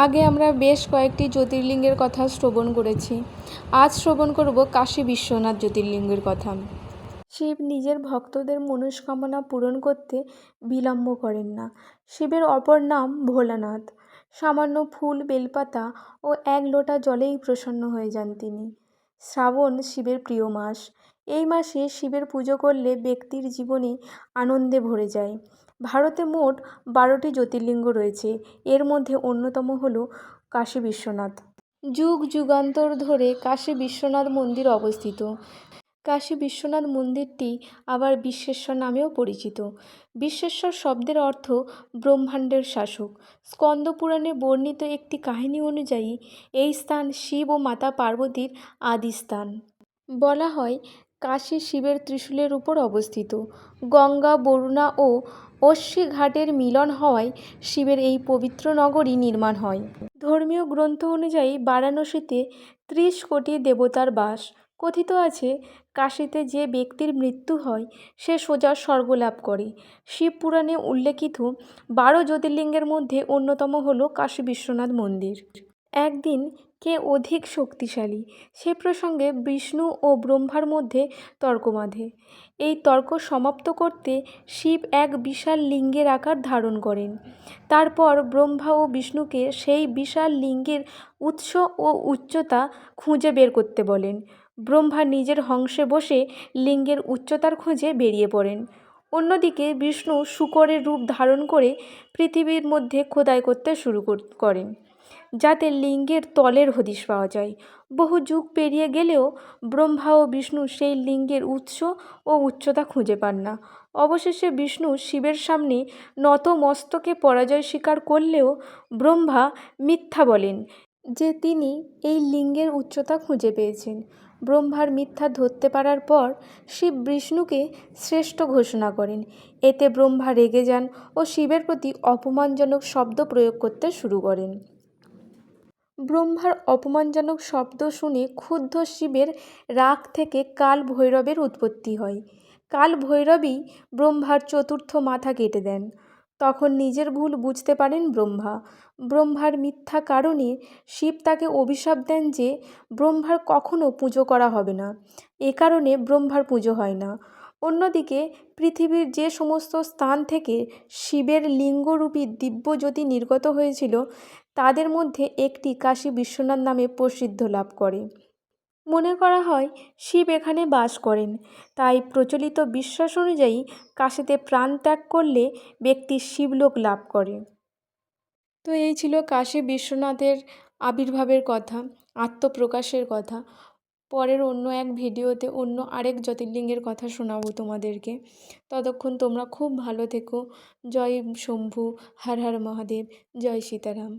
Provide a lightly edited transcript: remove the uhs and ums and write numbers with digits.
আগে আমরা বেশ কয়েকটি জ্যোতির্লিঙ্গের কথা শ্রবণ করেছি। আজ শ্রবণ করব কাশী বিশ্বনাথ জ্যোতির্লিঙ্গের কথা। শিব নিজের ভক্তদের মনস্কামনা পূরণ করতে বিলম্ব করেন না। শিবের অপর নাম ভোলানাথ। সামান্য ফুল, বেলপাতা ও এক লোটা জলেই প্রসন্ন হয়ে যান তিনি। শ্রাবণ শিবের প্রিয় মাস। এই মাসে শিবের পুজো করলে ব্যক্তির জীবনে আনন্দে ভরে যায়। ভারতে মোট 12টি জ্যোতির্লিঙ্গ রয়েছে। এর মধ্যে অন্যতম হল কাশী বিশ্বনাথ। যুগ যুগান্তর ধরে কাশী বিশ্বনাথ মন্দির অবস্থিত। কাশী বিশ্বনাথ মন্দিরটি আবার বিশ্বেশ্বর নামেও পরিচিত। বিশ্বেশ্বর শব্দের অর্থ ব্রহ্মাণ্ডের শাসক। স্কন্দ পুরাণে বর্ণিত একটি কাহিনী অনুযায়ী এই স্থান শিব ও মাতা পার্বতীর আদি স্থান। বলা হয় কাশী শিবের ত্রিশূলের উপর অবস্থিত। গঙ্গা, বরুণা ও অশ্বী ঘাটের মিলন হওয়ায় শিবের এই পবিত্র নগরী নির্মাণ হয়। ধর্মীয় গ্রন্থ অনুযায়ী বারাণসীতে 30 কোটি দেবতার বাস। কথিত আছে কাশীতে যে ব্যক্তির মৃত্যু হয় সে সোজা স্বর্গ লাভ করে। শিব পুরাণে উল্লেখিত 12 জ্যোতির্লিঙ্গের মধ্যে অন্যতম হল কাশী বিশ্বনাথ মন্দির। একদিন কে অধিক শক্তিশালী সে প্রসঙ্গে বিষ্ণু ও ব্রহ্মার মধ্যে তর্ক বাধে। এই তর্ক সমাপ্ত করতে শিব এক বিশাল লিঙ্গের আকার ধারণ করেন। তারপর ব্রহ্মা ও বিষ্ণুকে সেই বিশাল লিঙ্গের উৎস ও উচ্চতা খুঁজে বের করতে বলেন। ব্রহ্মা নিজের হংসে বসে লিঙ্গের উচ্চতার খোঁজে বেরিয়ে পড়েন। অন্যদিকে বিষ্ণু শূকরের রূপ ধারণ করে পৃথিবীর মধ্যে খোদাই করতে শুরু করেন, যাতে লিঙ্গের তলের হদিশ পাওয়া যায়। বহু যুগ পেরিয়ে গেলেও ব্রহ্মা ও বিষ্ণু সেই লিঙ্গের উৎস ও উচ্চতা খুঁজে পান না। অবশেষে বিষ্ণু শিবের সামনে নত মস্তকে পরাজয় স্বীকার করলেও ব্রহ্মা মিথ্যা বলেন যে তিনি এই লিঙ্গের উচ্চতা খুঁজে পেয়েছেন। ব্রহ্মার মিথ্যা ধরতে পারার পর শিব বিষ্ণুকে শ্রেষ্ঠ ঘোষণা করেন। এতে ব্রহ্মা রেগে যান ও শিবের প্রতি অপমানজনক শব্দ প্রয়োগ করতে শুরু করেন। ব্রহ্মার অপমানজনক শব্দ শুনে ক্ষুব্ধ শিবের রাগ থেকে কাল ভৈরবের উৎপত্তি হয়। কাল ভৈরবই ব্রহ্মার চতুর্থ মাথা কেটে দেন। তখন নিজের ভুল বুঝতে পারেন ব্রহ্মা। ব্রহ্মার মিথ্যা কারণে শিব তাকে অভিশাপ দেন যে ব্রহ্মার কখনো পুজো করা হবে না। এ কারণে ব্রহ্মার পুজো হয় না। অন্যদিকে পৃথিবীর যে সমস্ত স্থান থেকে শিবের লিঙ্গরূপী দিব্য জ্যোতি নির্গত হয়েছিল তাদের মধ্যে একটি কাশী বিশ্বনাথ নামে প্রসিদ্ধ লাভ করে। মনে করা হয় শিব এখানে বাস করেন। তাই প্রচলিত বিশ্বাস অনুযায়ী কাশীতে প্রাণ ত্যাগ করলে ব্যক্তি শিবলোক লাভ করে। তো এই ছিল কাশী বিশ্বনাথের আবির্ভাবের কথা, আত্মপ্রকাশের কথা। পরের অন্য এক ভিডিওতে অন্য আরেক জ্যোতির্লিঙ্গের কথা শোনাবো তোমাদেরকে। ততক্ষণ তোমরা খুব ভালো থেকো। জয় শম্ভু, হর হর মহাদেব, জয় সীতারাম।